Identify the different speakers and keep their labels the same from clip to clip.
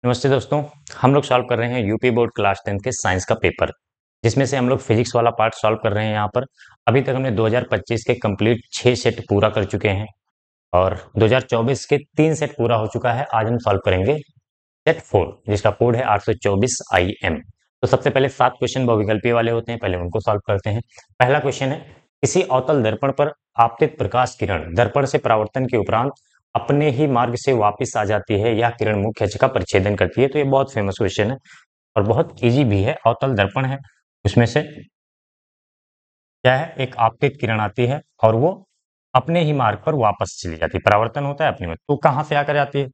Speaker 1: नमस्ते दोस्तों। हम लोग सॉल्व कर रहे हैं यूपी बोर्ड क्लास 10 के साइंस का पेपर, जिसमें से हम लोग फिजिक्स वाला पार्ट सॉल्व कर रहे हैं। यहाँ पर अभी तक हमने 2025 के कंप्लीट 6 सेट पूरा कर चुके हैं और 2024 के 3 सेट पूरा हो चुका है। आज हम सॉल्व करेंगे सेट 4, जिसका कोड है 824 IM। तो सबसे पहले 7 क्वेश्चन बहुविकल्पीय वाले होते हैं, पहले उनको सॉल्व करते हैं। पहला क्वेश्चन है, किसी अवतल दर्पण पर आपतित प्रकाश किरण दर्पण से परावर्तन के उपरांत अपने ही मार्ग से वापस आ जाती है, यह किरण मुख्य अक्ष का परिच्छेदन करती है। तो ये बहुत फेमस क्वेश्चन है और बहुत इजी भी है। अवतल दर्पण है, उसमें से क्या है, एक आपतित किरण आती है और वो अपने ही मार्ग पर वापस चली जाती है। परावर्तन होता है अपने में, तो कहाँ से आकर आती है?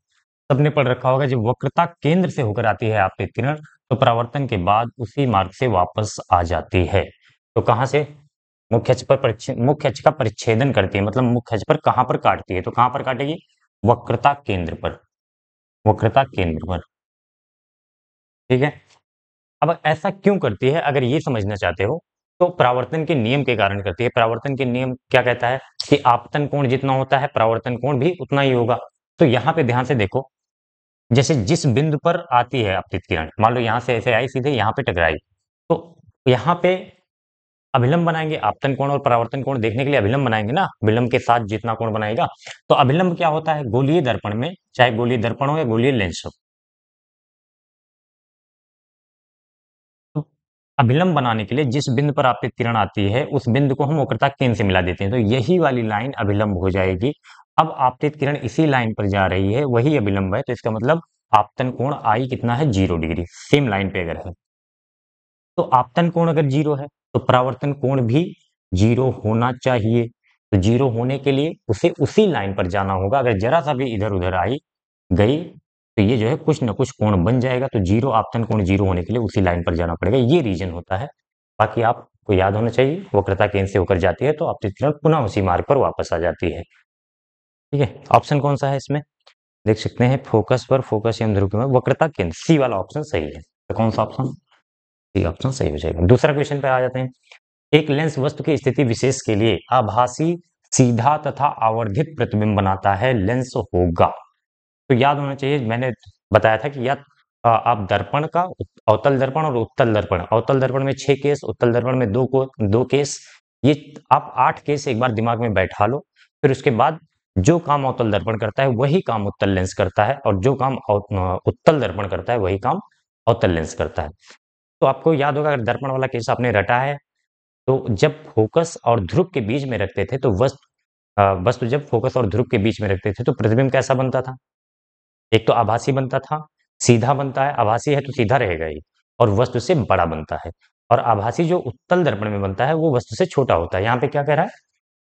Speaker 1: सबने पढ़ रखा होगा, जब वक्रता केंद्र से होकर आती है आपतित किरण, तो परावर्तन के बाद उसी मार्ग से वापस आ जाती है। तो कहाँ से? मुख्य अक्ष का परिच्छेदन करती है, मतलब मुख्य अक्ष पर कहाँ पर काटती है? तो कहाँ पर काटेगी? वक्रता केंद्र पर, वक्रता केंद्र पर। ठीक है। अब ऐसा क्यों करती है, अगर ये समझना चाहते हो तो परावर्तन के नियम के कारण करती है। परावर्तन के नियम क्या कहता है कि आपतन कोण जितना होता है परावर्तन कोण भी उतना ही होगा। तो यहाँ पे ध्यान से देखो, जैसे जिस बिंदु पर आती है आपतित किरण, मान लो यहाँ से ऐसे आई, सीधे यहाँ पे टकराई, तो यहाँ पे अभिलंब बनाएंगे। आपतन कोण और परावर्तन कोण देखने के लिए अभिलंब बनाएंगे ना, विलंब के साथ जितना कोण बनाएगा। तो अभिलंब क्या होता है? गोलीय दर्पण में, चाहे गोलीय दर्पण हो या गोलीय लेंस हो, तो अभिलंब बनाने के लिए जिस बिंदु पर आपतित किरण आती है उस बिंदु को हम वक्रता केंद्र से मिला देते हैं, तो यही वाली लाइन अभिलंब हो जाएगी। अब आपतित किरण इसी लाइन पर जा रही है, वही अभिलंब है, तो इसका मतलब आपतन कोण आई कितना है? 0 डिग्री। सेम लाइन पे अगर है तो आपतन कोण अगर 0 है तो परावर्तन कोण भी 0 होना चाहिए। तो 0 होने के लिए उसे उसी लाइन पर जाना होगा। अगर जरा सा भी इधर उधर आई गई तो ये जो है कुछ ना कुछ कोण बन जाएगा। तो 0 आपतन कोण 0 होने के लिए उसी लाइन पर जाना पड़ेगा। ये रीजन होता है। बाकी आपको याद होना चाहिए, वक्रता केंद्र से होकर जाती है तो आपतित किरण पुनः उसी मार्ग पर वापस आ जाती है। ठीक है। ऑप्शन कौन सा है इसमें? देख सकते हैं, फोकस पर, फोकस एवं ध्रुव में वक्रता केंद्र, सी वाला ऑप्शन सही है। तो कौन सा ऑप्शन? सी ऑप्शन सही हो जाएगा। दूसरा क्वेश्चन पे आ जाते हैं। एक लेंस वस्तु की स्थिति विशेष के लिए आभासी, सीधा तथा आवर्धित प्रतिबिंब बनाता है, लेंस होगा। तो याद होना चाहिए, मैंने बताया था कि या आप दर्पण का अवतल दर्पण और उत्तल दर्पण, अवतल दर्पण में 6 केस, उत्तल दर्पण में 2 केस, ये आप 8 केस एक बार दिमाग में बैठा लो। फिर उसके बाद जो काम अवतल दर्पण करता है वही काम उत्तल लेंस करता है, और जो काम उत्तल दर्पण करता है वही काम अवतल लेंस करता है। तो आपको याद होगा, अगर दर्पण वाला केस आपने रटा है, तो जब फोकस और ध्रुव के बीच में रखते थे तो वस्तु जब फोकस और ध्रुव के बीच में रखते थे तो प्रतिबिंब कैसा बनता था? एक तो आभासी बनता था, सीधा बनता है, आभासी है तो सीधा रहेगा ही, और वस्तु से बड़ा बनता है। और आभासी जो उत्तल दर्पण में बनता है वो वस्तु से छोटा होता है। यहाँ पे क्या कह रहा है?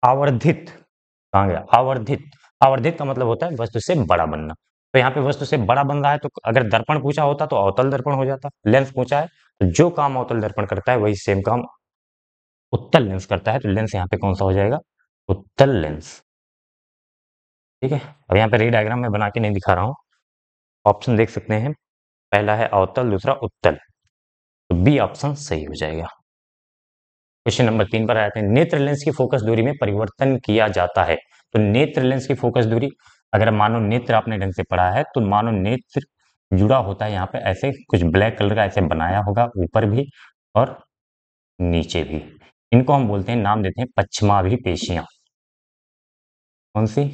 Speaker 1: आवर्धित। कहाँ गया? आवर्धित। आवर्धित का मतलब होता है वस्तु से बड़ा बनना। तो यहाँ पे वस्तु से बड़ा बन रहा है, तो अगर दर्पण पूछा होता तो अवतल दर्पण हो जाता। लेंस पूछा है तो जो काम अवतल दर्पण करता है वही सेम काम उत्तल लेंस करता है। तो लेंस यहाँ पे कौन सा हो जाएगा? उत्तल लेंस। ठीक है। अब यहाँ पे रे डायग्राम में बना के नहीं दिखा रहा हूँ, ऑप्शन देख सकते हैं। पहला है अवतल, दूसरा उत्तल, तो बी ऑप्शन सही हो जाएगा। क्वेश्चन नंबर 3 पर आते हैं। नेत्र लेंस की फोकस दूरी में परिवर्तन किया जाता है। तो नेत्र लेंस की फोकस दूरी, अगर मानो नेत्र आपने ढंग से पढ़ा है तो मानो नेत्र जुड़ा होता है यहाँ पे, ऐसे कुछ ब्लैक कलर का ऐसे बनाया होगा, ऊपर भी और नीचे भी। इनको हम बोलते हैं, नाम देते हैं पश्चिमाभिपेशियां। कौन सी?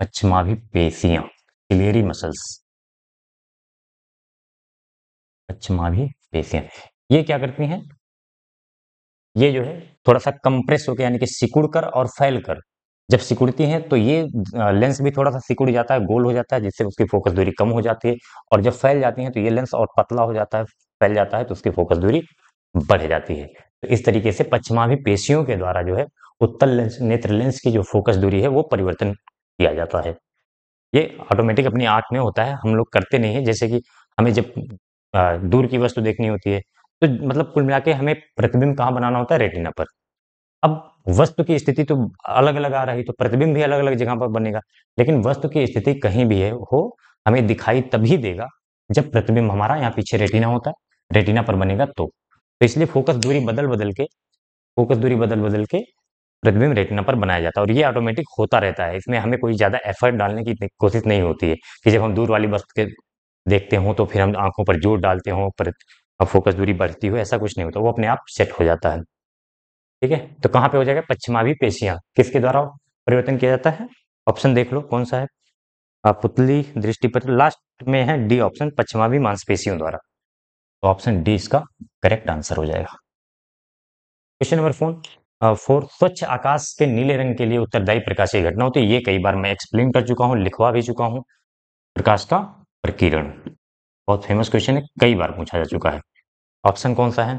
Speaker 1: पश्चिमाभिपेशियां, सिलियरी मसल्स, पश्चिमाभिपेशियां। ये क्या करती हैं? ये जो है थोड़ा सा कंप्रेस होकर, यानी कि सिकुड़ कर और फैल कर, जब सिकुड़ती हैं तो ये लेंस भी थोड़ा सा सिकुड़ जाता है, गोल हो जाता है, जिससे उसकी फोकस दूरी कम हो जाती है। और जब फैल जाती हैं तो ये लेंस और पतला हो जाता है, फैल जाता है, तो उसकी फोकस दूरी बढ़ जाती है। तो इस तरीके से पश्चिमाभिपेशियों के द्वारा जो है उत्तल लेंस, नेत्र लेंस की जो फोकस दूरी है वो परिवर्तन किया जाता है। ये ऑटोमेटिक अपनी आंख में होता है, हम लोग करते नहीं है। जैसे कि हमें जब दूर की वस्तु देखनी होती है, तो मतलब कुल मिला के हमें प्रतिबिंब कहाँ बनाना होता है? रेटिना पर। अब वस्तु की स्थिति तो अलग अलग आ रही, तो प्रतिबिंब भी अलग अलग जगह पर बनेगा। लेकिन वस्तु की स्थिति कहीं भी है हो, हमें दिखाई तभी देगा जब प्रतिबिंब हमारा यहाँ पीछे रेटिना होता है, रेटिना पर बनेगा तो इसलिए फोकस दूरी बदल बदल के प्रतिबिंब रेटिना पर बनाया जाता है, और ये ऑटोमेटिक होता रहता है। इसमें हमें कोई ज्यादा एफर्ट डालने की कोशिश नहीं होती है कि जब हम दूर वाली वस्तु के देखते हो तो फिर हम आंखों पर जोर डालते हो, पर फोकस दूरी बढ़ती हो, ऐसा कुछ नहीं होता, वो अपने आप सेट हो जाता है। ठीक है, तो कहाँ पे हो जाएगा? पश्चिमाभी पेशियां किसके द्वारा परिवर्तन किया जाता है? ऑप्शन देख लो कौन सा है। पुतली दृष्टिपत्र, लास्ट में है डी ऑप्शन, पश्चिमाभी मांसपेशियों द्वारा। तो ऑप्शन डी इसका करेक्ट आंसर हो जाएगा। क्वेश्चन नंबर 4, स्वच्छ आकाश के नीले रंग के लिए उत्तरदायी प्रकाशीय घटना होती है। ये कई बार मैं एक्सप्लेन कर चुका हूँ, लिखवा भी चुका हूँ। प्रकाश का प्रकीर्णन, बहुत फेमस क्वेश्चन है, कई बार पूछा जा चुका है। ऑप्शन कौन सा है?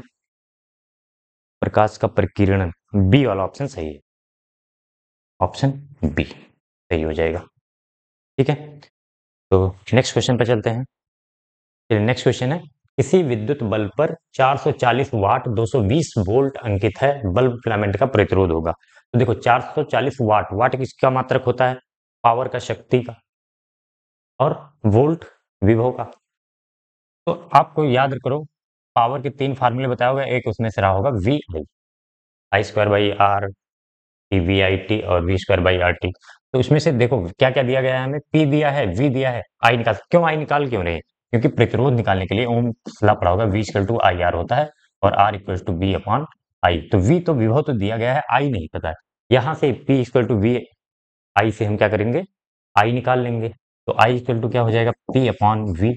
Speaker 1: प्रकाश का प्रकीर्णन, बी वाला ऑप्शन सही है। ऑप्शन बी सही हो जाएगा। ठीक है, तो नेक्स्ट क्वेश्चन पर चलते हैं। नेक्स्ट क्वेश्चन है, किसी विद्युत बल्ब पर 440 वाट 220 वोल्ट अंकित है, बल्ब फिलामेंट का प्रतिरोध होगा। तो देखो 440 वाट, वाट किसका मात्रक होता है? पावर का, शक्ति का, और वोल्ट विभव का। तो आपको याद करो, पावर के 3 फार्मूले बताया होगा, एक उसमें से रहा होगा V I, I square by R, T V I T, और V square by R T. तो इसमें से देखो क्या क्या दिया गया है हमें, पी दिया है, वी दिया है, आई निकाल, क्यों आई निकाल क्यों रहे? क्योंकि प्रतिरोध निकालने के लिए ओम ला पड़ा होगा, V equal to I R होता है, और R equal to V upon I. तो वी तो विभव तो दिया गया है, आई नहीं पता है। यहां से पी इक्वल टू वी आई से हम क्या करेंगे? आई निकाल लेंगे। तो आई इक्वल टू क्या हो जाएगा? P upon we.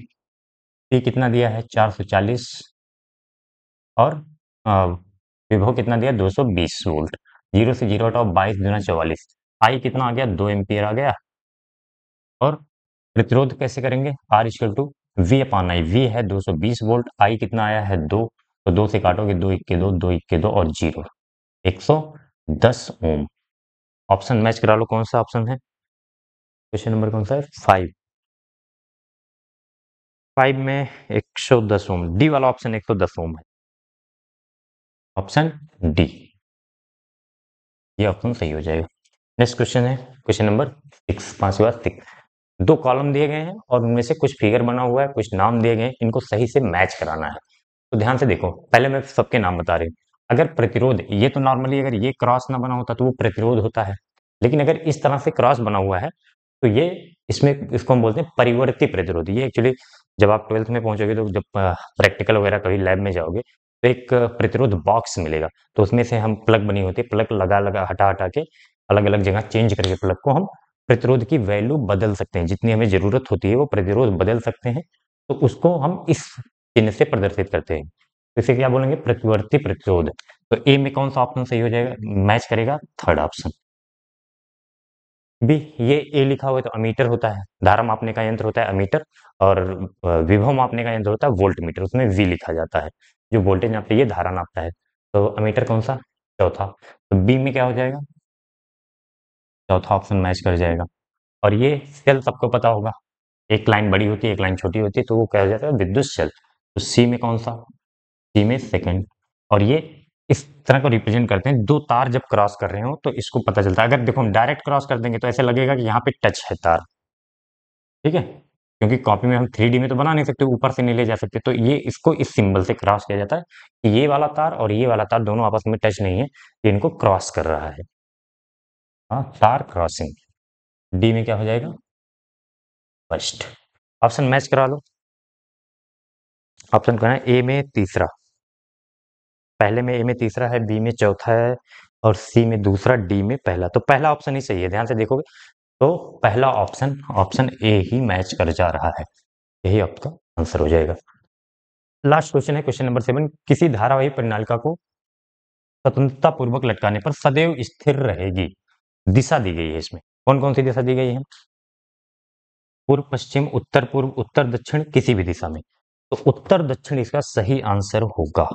Speaker 1: पी कितना दिया है? 440, और अ, विभव कितना दिया? 220 वोल्ट। जीरो से जीरो हटाओ, 22 दूना 44। आई कितना आ गया? 2 एम्पियर आ गया। और प्रतिरोध कैसे करेंगे? R equal to V upon I, V है 220 वोल्ट, आई कितना आया है? 2। तो 2 से काटोगे, 2 इक्के 2, 2 इक्के 2, और जीरो, 110 ओम। ऑप्शन मैच करा लो, कौन सा ऑप्शन है? क्वेश्चन नंबर कौन सा है? 5। 5 में 110 ओम, डी वाला ऑप्शन 110 ओम है। ऑप्शन डी, ये ऑप्शन सही हो जाएगा। नेक्स्ट क्वेश्चन है क्वेश्चन नंबर 6, 5 के बाद 6। दो कॉलम दिए गए हैं और उनमें से कुछ फिगर बना हुआ है, कुछ नाम दिए गए हैं, इनको सही से मैच कराना है। तो ध्यान से देखो, पहले मैं सबके नाम बता रही हूँ। अगर प्रतिरोध, ये तो नॉर्मली अगर ये क्रॉस ना बना होता तो वो प्रतिरोध होता है, लेकिन अगर इस तरह से क्रॉस बना हुआ है तो ये, इसमें इसको हम बोलते हैं परिवर्ती प्रतिरोध। ये एक्चुअली जब आप 12th में पहुंचोगे, तो जब प्रैक्टिकल वगैरह कभी लैब में जाओगे, तो एक प्रतिरोध बॉक्स मिलेगा, तो उसमें से हम प्लग बनी होती है, प्लग लगा लगा हटा हटा के अलग अलग जगह चेंज करके प्लग को हम प्रतिरोध की वैल्यू बदल सकते हैं, जितनी हमें जरूरत होती है वो प्रतिरोध बदल सकते हैं। तो उसको हम इस चिन्ह से प्रदर्शित करते हैं। तो इसे क्या बोलेंगे? प्रतिवर्ती प्रतिरोध। तो ए में कौन सा ऑप्शन सही हो जाएगा, मैच करेगा? Third option B. ये ए लिखा हुआ है तो अमीटर होता है, धारा मापने का यंत्र होता है अमीटर, और विभव मापने का यंत्र होता है वोल्ट मीटर, उसमें वी लिखा जाता है, जो वोल्टेज नापता है, ये धारा नापता है। तो अमीटर कौन सा? चौथा। तो बी में क्या हो जाएगा? चौथा ऑप्शन मैच कर जाएगा। और ये सेल सबको पता होगा, एक लाइन बड़ी होती है, एक लाइन छोटी होती है, तो वो क्या हो जाता है? विद्युत सेल। तो सी में कौन सा? सी में सेकंड। और ये इस तरह को रिप्रेजेंट करते हैं, दो तार जब क्रॉस कर रहे हो तो इसको पता चलता है। अगर देखो हम डायरेक्ट क्रॉस कर देंगे तो ऐसे लगेगा कि यहाँ पे टच है तार, ठीक है, क्योंकि कॉपी में हम 3D में तो बना नहीं सकते, ऊपर से नहीं ले जा सकते, तो ये इसको इस सिंबल से क्रॉस किया जाता है कि ये वाला तार और ये वाला तार दोनों आपस में टच नहीं है, ये इनको क्रॉस कर रहा है। हाँ, तार क्रॉसिंग। डी में क्या हो जाएगा? फर्स्ट। ऑप्शन मैच करा लो। ऑप्शन कौन है? ए में तीसरा, पहले में ए में तीसरा है, बी में चौथा है, और सी में दूसरा, डी में पहला। तो पहला ऑप्शन ही सही है, ध्यान से देखोगे तो पहला option, option A he match कर जा रहा है, यही आपका आंसर हो जाएगा। लास्ट क्वेश्चन है क्वेश्चन नंबर 7। किसी धारावाही परिनालिका को स्वतंत्रता पूर्वक लटकाने पर सदैव स्थिर रहेगी, दिशा दी गई है इसमें, कौन कौन सी दिशा दी गई है? पूर्व पश्चिम, उत्तर पूर्व, उत्तर दक्षिण, किसी भी दिशा में। तो उत्तर दक्षिण इसका सही आंसर होगा,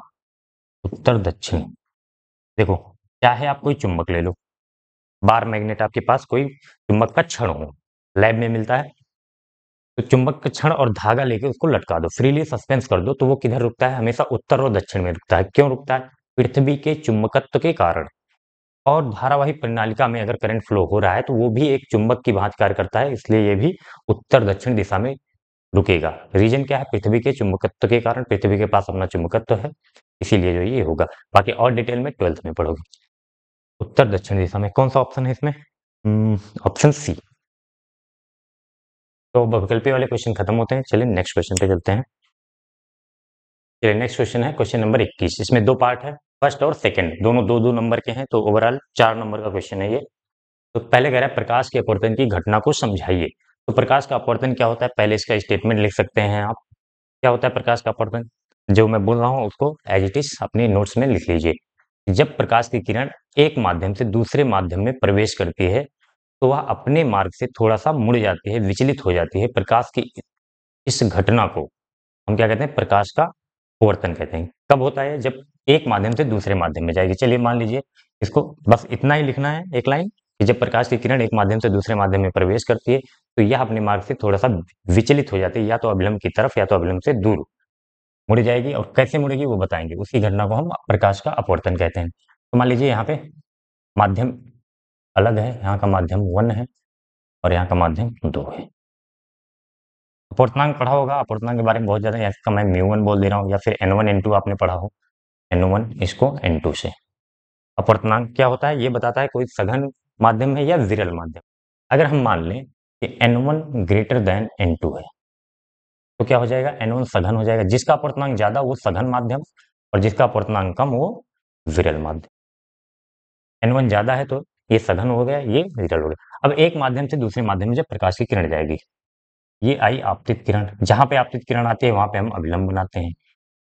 Speaker 1: उत्तर दक्षिण। देखो, चाहे आप कोई चुंबक ले लो, बार मैग्नेट आपके पास कोई चुंबक का छड़ हो, लैब में मिलता है, तो चुंबक का छड़ और धागा लेके उसको लटका दो, फ्रीली सस्पेंस कर दो, तो वो किधर रुकता है? हमेशा उत्तर और दक्षिण में रुकता है। क्यों रुकता है? पृथ्वी के चुंबकत्व के कारण। और धारावाही प्रणालिका में अगर करंट फ्लो हो रहा है तो वो भी एक चुंबक की भांति कार्य करता है, इसलिए ये भी उत्तर दक्षिण दिशा में रुकेगा। रीजन क्या है? पृथ्वी के चुंबकत्व के कारण, पृथ्वी के पास अपना चुंबकत्व है, इसीलिए जो ये होगा। बाकी और डिटेल में 12th में पढ़ोगे। उत्तर दक्षिण दिशा में कौन सा ऑप्शन है इसमें? Option C. तो बहुविकल्पी वाले क्वेश्चन खत्म होते हैं। चलिए नेक्स्ट क्वेश्चन पे चलते हैं। चलिए नेक्स्ट क्वेश्चन है क्वेश्चन नंबर 21। इसमें दो पार्ट है, फर्स्ट और सेकंड, दोनों दो दो नंबर के हैं, तो ओवरऑल 4 नंबर का क्वेश्चन है ये। तो पहले कह रहा है प्रकाश के अपवर्तन की घटना को समझाइए। तो प्रकाश का अपवर्तन क्या होता है, पहले इसका स्टेटमेंट लिख सकते हैं आप। क्या होता है प्रकाश का अपवर्तन, जो मैं बोल रहा हूँ उसको एज इट इज अपने नोट्स में लिख लीजिए। जब प्रकाश की किरण एक माध्यम से दूसरे माध्यम में प्रवेश करती है तो वह अपने मार्ग से थोड़ा सा मुड़ जाती है, विचलित हो जाती है। प्रकाश की इस घटना को हम क्या कहते हैं, प्रकाश का अपवर्तन कहते हैं। कब होता है, जब एक माध्यम से दूसरे माध्यम में जाएगी। चलिए मान लीजिए इसको बस इतना ही लिखना है, एक लाइन, कि जब प्रकाश की किरण एक माध्यम से दूसरे माध्यम में प्रवेश करती है तो यह अपने मार्ग से थोड़ा सा विचलित हो जाती है, या तो अभिलंब की तरफ या तो अभिलंब से दूर मुड़ जाएगी। और कैसे मुड़ेगी वो बताएंगे, उसी घटना को हम प्रकाश का अपवर्तन कहते हैं। तो मान लीजिए यहाँ पे माध्यम अलग है, यहाँ का माध्यम 1 है और यहाँ का माध्यम 2 है। अपवर्तनांक पढ़ा होगा, अपवर्तनांक के बारे में बहुत ज्यादा, यहाँ का मैं म्यू1 बोल दे रहा हूँ, या फिर n1 n2 आपने पढ़ा हो, n1 इसको n2 से। अपवर्तनांक क्या होता है, ये बताता है कोई सघन माध्यम है या विरल माध्यम। अगर हम मान लें कि n1 ग्रेटर देन n2 है तो क्या हो जाएगा, n1 सघन हो जाएगा। जिसका अपवर्तनांक ज्यादा वो सघन माध्यम, और जिसका अपवर्तनांक कम वो विरल माध्यम। n1 ज्यादा है तो ये सघन हो गया, ये विरल हो गया। अब एक माध्यम से दूसरे माध्यम में जब प्रकाश की किरण जाएगी, ये आई आपतित किरण, जहां पे आपतित किरण आती है वहां पे हम अभिलंब बनाते हैं।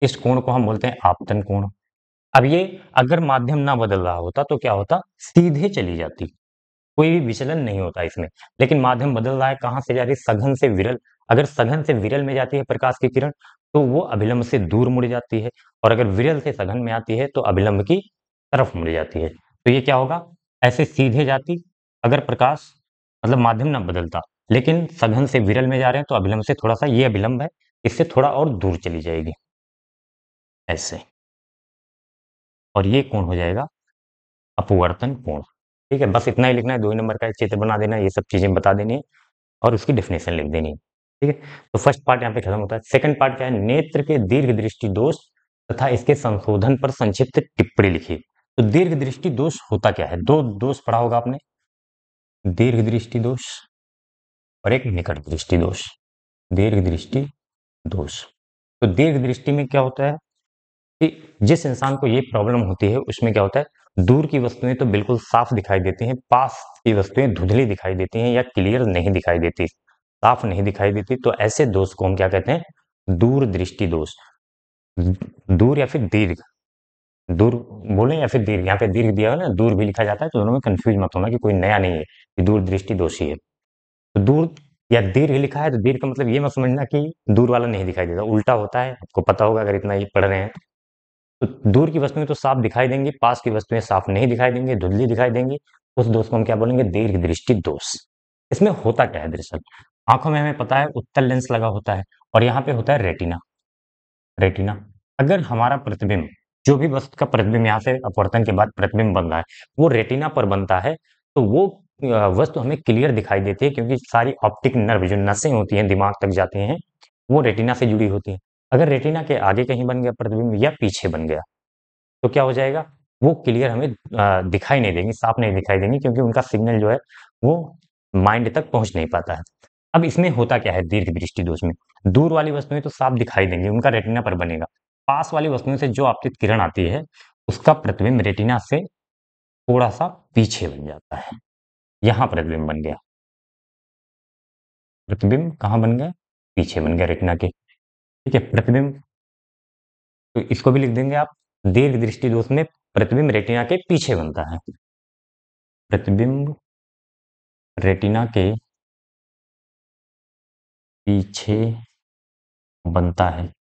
Speaker 1: इस कोण को हम बोलते हैं आपतन कोण। अब ये अगर माध्यम ना बदल रहा होता तो क्या होता, सीधे चली जाती, कोई भी विचलन नहीं होता इसमें। लेकिन माध्यम बदल रहा है, कहां से जा रही है, सघन से विरल। अगर सघन से विरल में जाती है प्रकाश की किरण तो वो अभिलंब से दूर मुड़ जाती है, और अगर विरल से सघन में आती है तो अभिलंब की तरफ मुड़ जाती है। तो ये क्या होगा, ऐसे सीधे जाती अगर प्रकाश, मतलब माध्यम ना बदलता, लेकिन सघन से विरल में जा रहे हैं तो अभिलंब से थोड़ा सा, ये अभिलंब है, इससे थोड़ा और दूर चली जाएगी ऐसे, और ये कोण हो जाएगा अपवर्तन कोण। ठीक है, बस इतना ही लिखना है, 2 ही नंबर का एक चित्र बना देना है, ये सब चीजें बता देनी है और उसकी डेफिनेशन लिख देनी है। ठीक है, तो फर्स्ट पार्ट यहाँ पे खत्म होता है। सेकंड पार्ट क्या है, नेत्र के दीर्घ दृष्टि दोष तथा इसके संशोधन पर संक्षिप्त टिप्पणी लिखी। तो दीर्घ दृष्टि दोष होता क्या है, दो दोष पढ़ा होगा आपने, दीर्घ दृष्टि दोष और एक निकट दृष्टि दोष। दीर्घ दृष्टि दोष, तो दीर्घ दृष्टि में क्या होता है कि जिस इंसान को ये प्रॉब्लम होती है उसमें क्या होता है, दूर की वस्तुएं तो बिल्कुल साफ दिखाई देती हैं, पास की वस्तुएं धुंधली दिखाई देती हैं या क्लियर नहीं दिखाई देती, साफ नहीं दिखाई देती। तो ऐसे दोष को हम क्या कहते हैं, दूर दृष्टि दोष। दूर या फिर दीर्घ, दूर बोले या फिर दीर्घ, यहाँ पे दीर्घ दिया है ना, दूर भी लिखा जाता है, तो दोनों में कंफ्यूज मत होना कि कोई नया नहीं है, कि दूर दृष्टि दोषी है। तो दूर या दीर्घ लिखा है तो दीर्घ का मतलब ये मत समझना कि दूर वाला नहीं दिखाई देता, उल्टा होता है, आपको पता होगा अगर इतना ये पढ़ रहे हैं। तो दूर की वस्तुएं तो साफ दिखाई देंगी, पास की वस्तुएं साफ नहीं दिखाई देंगी, धुंधली दिखाई देंगी, उस दोष को हम क्या बोलेंगे, दीर्घ दृष्टि दोष। इसमें होता क्या है, दरअसल आंखों में हमें पता है उत्तल लेंस लगा होता है, और यहाँ पे होता है रेटिना। रेटिना, अगर हमारा प्रतिबिंब, जो भी वस्तु का प्रतिबिंब यहाँ से अपवर्तन के बाद प्रतिबिंब बन रहा है वो रेटिना पर बनता है, तो वो वस्तु हमें क्लियर दिखाई देती है, क्योंकि सारी ऑप्टिक नर्व जो नसें होती हैं दिमाग तक जाती हैं वो रेटिना से जुड़ी होती हैं। अगर रेटिना के आगे कहीं बन गया प्रतिबिंब या पीछे बन गया तो क्या हो जाएगा, वो क्लियर हमें दिखाई नहीं देंगी, साफ नहीं दिखाई देंगी, क्योंकि उनका सिग्नल जो है वो माइंड तक पहुंच नहीं पाता है। अब इसमें होता क्या है, दीर्घ दृष्टि दोष में दूर वाली वस्तुएं तो साफ दिखाई देंगी, उनका रेटिना पर बनेगा, पास वाली वस्तुओं से जो आपतित किरण आती है उसका प्रतिबिंब रेटिना से थोड़ा सा पीछे बन जाता है, यहां प्रतिबिंब बन गया, प्रतिबिंब कहां बन गया, पीछे बन गया रेटिना के। ठीक है, प्रतिबिंब तो इसको भी लिख देंगे आप, दीर्घ दृष्टि दोष में प्रतिबिंब रेटिना के पीछे बनता है, प्रतिबिंब रेटिना के पीछे बनता है।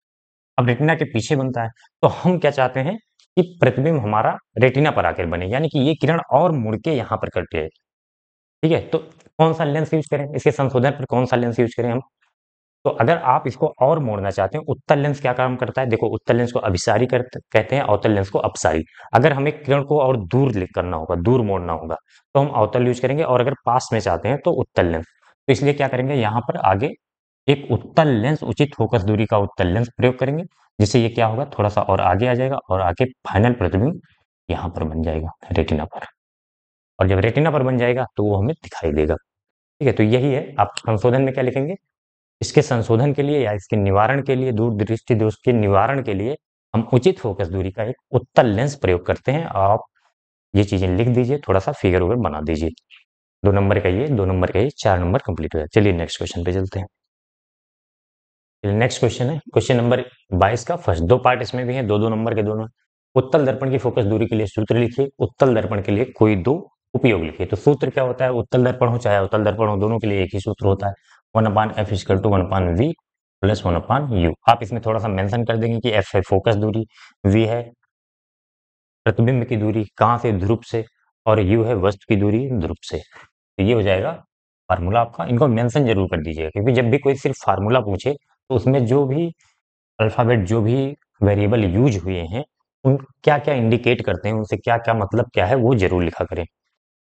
Speaker 1: अब रेटिना के पीछे बनता है तो हम क्या चाहते हैं कि प्रतिबिंब हमारा रेटिना पर आकर बने, यानी कि ये किरण और मुड़ के यहाँ पर कटे। ठीक है, तो कौन सा लेंस यूज करें, इसके संशोधन पर कौन सा लेंस यूज करें हम, तो अगर आप इसको और मोड़ना चाहते हैं, उत्तल लेंस क्या काम करता है, देखो उत्तल लेंस को अभिसारी कहते हैं, अवतल लेंस को अपसारी। अगर हमें किरण को और दूर करना होगा, दूर मोड़ना होगा, तो हम अवतल यूज करेंगे, और अगर पास में चाहते हैं तो उत्तल लेंस। तो इसलिए क्या करेंगे, यहाँ पर आगे एक उत्तल लेंस, उचित फोकस दूरी का उत्तल लेंस प्रयोग करेंगे, जिससे ये क्या होगा, थोड़ा सा और आगे आ जाएगा, और आगे फाइनल प्रतिबिंब यहाँ पर बन जाएगा रेटिना पर, और जब रेटिना पर बन जाएगा तो वो हमें दिखाई देगा। ठीक है, तो यही है, आप संशोधन में क्या लिखेंगे, इसके संशोधन के लिए या इसके निवारण के लिए, दूर दृष्टि दोष के निवारण के लिए हम उचित फोकस दूरी का एक उत्तल लेंस प्रयोग करते हैं। आप ये चीजें लिख दीजिए, थोड़ा सा फिगर वगैरह बना दीजिए। 2 नंबर का ये, 2 नंबर का ये, 4 नंबर कंप्लीट हो गया। चलिए नेक्स्ट क्वेश्चन पे चलते हैं। नेक्स्ट क्वेश्चन है क्वेश्चन नंबर 22 का फर्स्ट। 2 पार्ट इसमें भी हैं, 2-2 नंबर के दोनों। उत्तल दर्पण की फोकस दूरी के लिए सूत्र लिखिए। उत्तल दर्पण के लिए कोई दो उपयोग लिखिए। तो सूत्र क्या होता है? उत्तल दर्पण हो चाहे अवतल दर्पण हो, दोनों के लिए एक ही सूत्र होता है, 1/f = 1/v + 1/u। आप इसमें थोड़ा सा मेंशन कर देंगे कि f है फोकस दूरी, v है प्रतिबिंब की दूरी कहाँ से? ध्रुव से, और u है वस्तु की दूरी ध्रुव से। तो ये हो जाएगा फार्मूला आपका। इनको मेंशन जरूर कर दीजिएगा, क्योंकि जब भी कोई सिर्फ फार्मूला पूछे तो उसमें जो भी अल्फाबेट, जो भी वेरिएबल यूज हुए हैं, उन क्या क्या इंडिकेट करते हैं, उनसे क्या क्या मतलब क्या है, वो जरूर लिखा करें।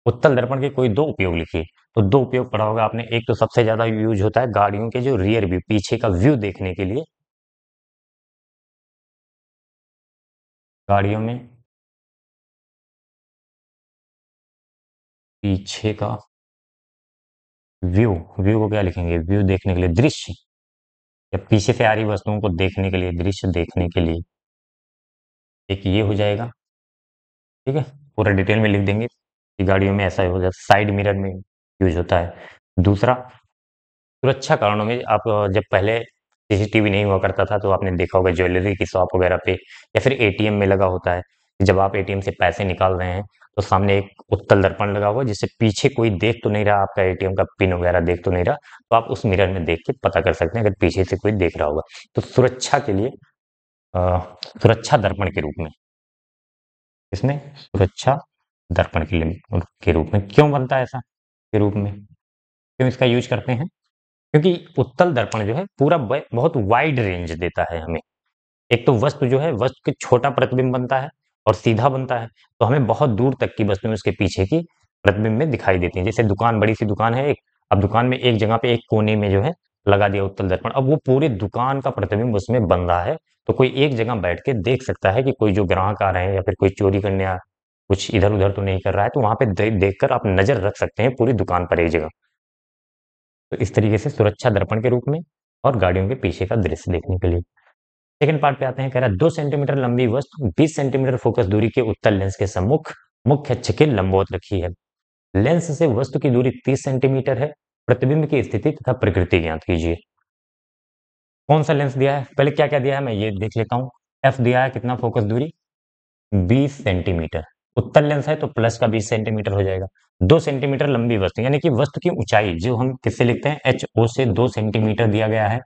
Speaker 1: उत्तल दर्पण के कोई दो उपयोग लिखिए। तो दो उपयोग पढ़ा होगा आपने। एक तो सबसे ज्यादा यूज होता है गाड़ियों के जो रियर व्यू, पीछे का व्यू देखने के लिए। गाड़ियों में पीछे का व्यू, व्यू को क्या लिखेंगे? व्यू देखने के लिए, दृश्य, या पीछे से आ रही वस्तुओं को देखने के लिए, दृश्य देखने के लिए। एक ये हो जाएगा, ठीक है। पूरा डिटेल में लिख देंगे कि गाड़ियों में ऐसा हो जाता है, साइड मिरर में यूज होता है। दूसरा, सुरक्षा कारणों में आप जब पहले सीसीटीवी नहीं हुआ करता था, तो आपने देखा होगा ज्वेलरी की शॉप वगैरह पे या फिर एटीएम में लगा होता है। जब आप एटीएम से पैसे निकाल रहे हैं तो सामने एक उत्तल दर्पण लगा हुआ, जिससे पीछे कोई देख तो नहीं रहा, आपका एटीएम का पिन वगैरह देख तो नहीं रहा, तो आप उस मिरर में देख के पता कर सकते हैं अगर पीछे से कोई देख रहा होगा। तो सुरक्षा के लिए अ, सुरक्षा दर्पण के रूप में, इसमें सुरक्षा दर्पण के रूप में क्यों बनता है ऐसा? के रूप में क्यों इसका यूज करते हैं? क्योंकि उत्तल दर्पण जो है पूरा बहुत वाइड रेंज देता है हमें। एक तो वस्तु जो है, वस्तु के छोटा प्रतिबिंब बनता है और सीधा बनता है, तो हमें बहुत दूर तक की वस्तुएं उसके पीछे की प्रतिबिंब में दिखाई देती हैं। जैसे दुकान, बड़ी सी दुकान है एक, अब दुकान में एक जगह पे एक कोने में जो है लगा दिया उत्तल दर्पण, अब वो पूरे दुकान का प्रतिबिंब उसमें बन रहा है। तो कोई एक जगह बैठ के देख सकता है कि कोई जो ग्राहक आ रहे हैं या फिर कोई चोरी करने आ, कुछ इधर उधर तो नहीं कर रहा है, तो वहां पे देख कर आप नजर रख सकते हैं पूरी दुकान पर एक जगह। तो इस तरीके से सुरक्षा दर्पण के रूप में, और गाड़ियों के पीछे का दृश्य देखने के लिए। सेकंड पार्ट पे आते हैं। कह रहा है 2 सेंटीमीटर लंबी वस्तु 20 सेंटीमीटर फोकस दूरी के उत्तल लेंस के सम्मुख मुख्य अक्ष के लंबवत रखी है। लेंस से वस्तु की दूरी 30 सेंटीमीटर है। प्रतिबिंब की स्थिति तथा प्रकृति ज्ञात कीजिए। कौन सा लेंस दिया है? पहले क्या क्या दिया है मैं ये देख लेता हूँ। एफ दिया है कितना फोकस दूरी? 20 सेंटीमीटर। उत्तल लेंस है तो प्लस का 20 सेंटीमीटर हो जाएगा। 2 सेंटीमीटर लंबी वस्तु, यानी कि वस्तु की ऊंचाई जो हम किससे लिखते हैं? एच ओ से 2 सेंटीमीटर दिया गया है।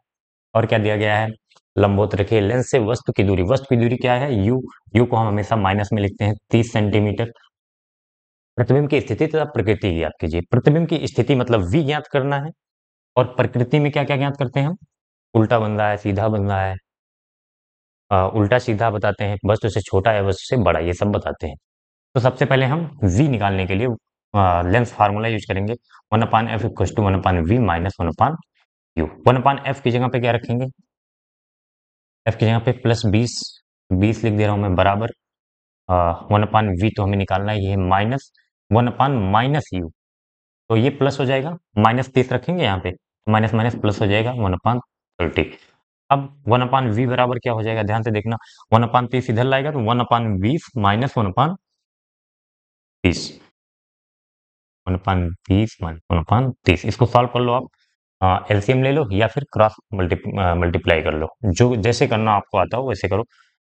Speaker 1: और क्या दिया गया है? लंबवत रखिए। लेंस से वस्तु की दूरी, वस्तु की दूरी क्या है? यू। यू को हम हमेशा माइनस में लिखते हैं, 30 सेंटीमीटर। प्रतिबिंब की स्थिति तथा प्रकृति ज्ञात कीजिए। प्रतिबिंब की स्थिति मतलब वी ज्ञात करना है, और प्रकृति में क्या क्या ज्ञात करते हैं हम? उल्टा बन रहा है, सीधा बन रहा है, उल्टा सीधा बताते हैं, वस्तु से छोटा है वस्तु से बड़ा, ये सब बताते हैं। तो सबसे पहले हम v निकालने के लिए लेंस फार्मूला यूज करेंगे। 1/f = 1/v - 1/u। 1/f की जगह पे क्या रखेंगे? f की जगह पे +20, 20 लिख दे रहा हूं मैं, बराबर 1/v तो हमें निकालना ही है, माइनस 1/-u। तो ये प्लस हो जाएगा, -30 रखेंगे यहाँ पे, माइनस माइनस प्लस हो जाएगा 1/30। अब 1/v बराबर क्या हो जाएगा? ध्यान से देखना, 1/30 इधर लाएगा तो 1/20 - 1/30, 1/20 - 1/30। इसको सॉल्व कर लो आप, एलसीएम ले लो या फिर क्रॉस मल्टीप्लाई कर लो, जो जैसे करना आपको आता हो वैसे करो।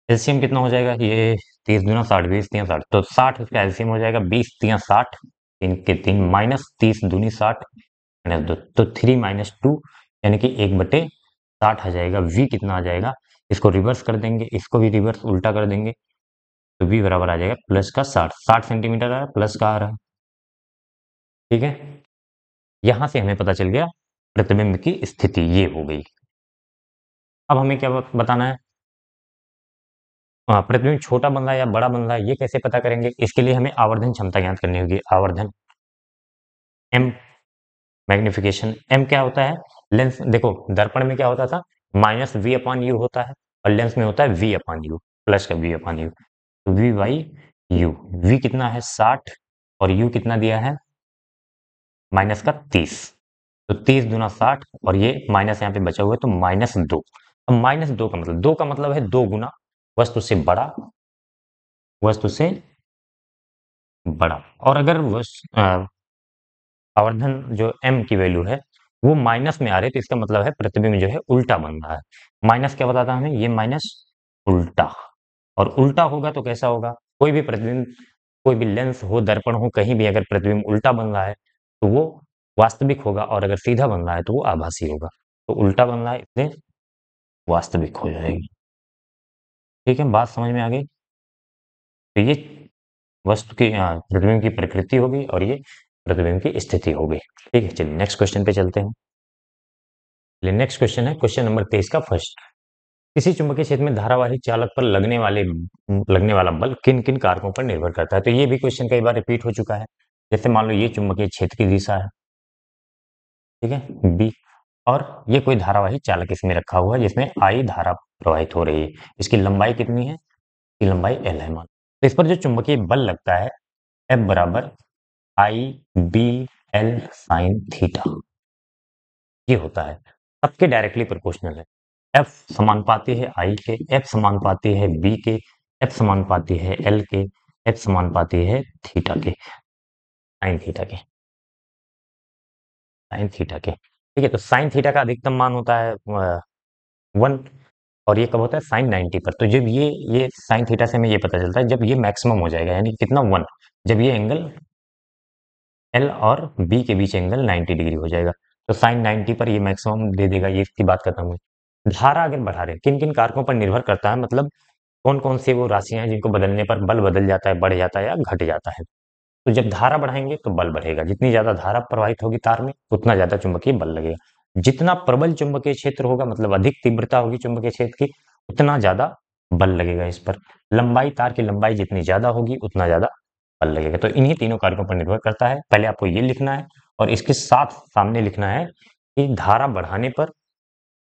Speaker 1: एलसीएम कितना हो जाएगा? ये 30 दूना 60, 20 तिया 60, तो 60 इसका एलसीएम हो जाएगा। 20 तिया 60, 3 के 3, माइनस 30 दूनी 60 माइनस 2, तो 3 - 2 यानी कि 1/60 आ जाएगा। वी कितना आ जाएगा? इसको रिवर्स कर देंगे, इसको भी रिवर्स उल्टा कर देंगे, तो वी बराबर आ जाएगा प्लस का 60। 60 सेंटीमीटर आ रहा है, प्लस का आ रहा है, ठीक है। यहां से हमें पता चल गया प्रतिबिंब की स्थिति ये हो गई। अब हमें क्या बताना है? प्रतिबिंब छोटा बन रहा है या बड़ा बन रहा है, ये कैसे पता करेंगे? इसके लिए हमें आवर्धन क्षमता ज्ञात करनी होगी। आवर्धन एम, मैग्निफिकेशन एम क्या होता है? लेंस, देखो दर्पण में क्या होता था? -v/u होता है, और लेंस में होता है v/u, प्लस का v/u, v/u। v कितना है? 60, और u कितना दिया है? -30। तो 30 दूना 60 और ये माइनस यहाँ पे बचा हुआ है तो -2। अब -2 का मतलब 2 का मतलब है 2 गुना वस्तु से बड़ा, वस्तु से बड़ा। और अगर आवर्धन जो m की वैल्यू है वो माइनस में आ रही है तो इसका मतलब है प्रतिबिंब जो है उल्टा बन रहा है। माइनस क्या बताता है हमें? ये माइनस उल्टा। और उल्टा होगा तो कैसा होगा? कोई भी प्रतिबिंब, कोई भी लेंस हो, दर्पण हो, कहीं भी अगर प्रतिबिंब उल्टा बन रहा है तो वो वास्तविक होगा, और अगर सीधा बन रहा है तो वो आभासी होगा। तो उल्टा बन रहा है इसलिए वास्तविक हो जाएगी। ठीक है, बात समझ में आ गई? तो ये वस्तु की प्रतिबिंब की प्रकृति होगी और ये प्रतिबिंब की स्थिति होगी। ठीक है, चलिए नेक्स्ट क्वेश्चन पे चलते हैं। नेक्स्ट क्वेश्चन है क्वेश्चन नंबर 23 का फर्स्ट। किसी चुंबकीय क्षेत्र में धारावाही चालक पर लगने वाला बल किन किन कारकों पर निर्भर करता है? तो ये भी क्वेश्चन कई बार रिपीट हो चुका है। जैसे मान लो ये चुंबकीय क्षेत्र की दिशा है, ठीक है, बी, और ये कोई धारावाही चालक इसमें रखा हुआ है जिसमें आई धारा प्रवाहित हो रही है। इसकी लंबाई कितनी है? इसकी लंबाई एल है मान। तो इस पर जो चुंबकीय बल लगता है एफ बराबर आई बी एल साइन थीटा, ये होता है, सबके डायरेक्टली प्रोपोर्शनल है। एफ समानुपाती है आई के, एफ समानुपाती है बी के, एफ समानुपाती है एल के, एफ समानुपाती है थीटा के, साइन थीटा के, साइन थीटा के। ठीक है, तो साइन थीटा का अधिकतम मान होता है 1, और ये कब होता है? साइन 90 पर। तो जब ये साइन थीटा से हमें ये पता चलता है जब ये मैक्सिमम हो जाएगा, यानी कितना 1, जब ये एंगल एल और बी के बीच एंगल 90 डिग्री हो जाएगा। तो साइन 90 पर ये मैक्सिमम दे देगा, ये इसकी बात खत्म हुई। धारा अगर बढ़ा रहे, किन किन कारकों पर निर्भर करता है, मतलब कौन कौन सी वो राशियां हैं जिनको बदलने पर बल बदल जाता है, बढ़ जाता है या घट जाता है। तो जब धारा बढ़ाएंगे तो बल बढ़ेगा, जितनी ज्यादा धारा प्रवाहित होगी तार में उतना ज्यादा चुंबकीय बल लगेगा। जितना प्रबल चुंबकीय क्षेत्र होगा, मतलब अधिक तीव्रता होगी चुंबकीय क्षेत्र की, उतना ज्यादा बल लगेगा इस पर। लंबाई, तार की लंबाई जितनी ज्यादा होगी उतना ज्यादा बल लगेगा। तो इन्हीं तीनों कारकों पर निर्भर करता है। पहले आपको ये लिखना है और इसके साथ सामने लिखना है कि धारा बढ़ाने पर,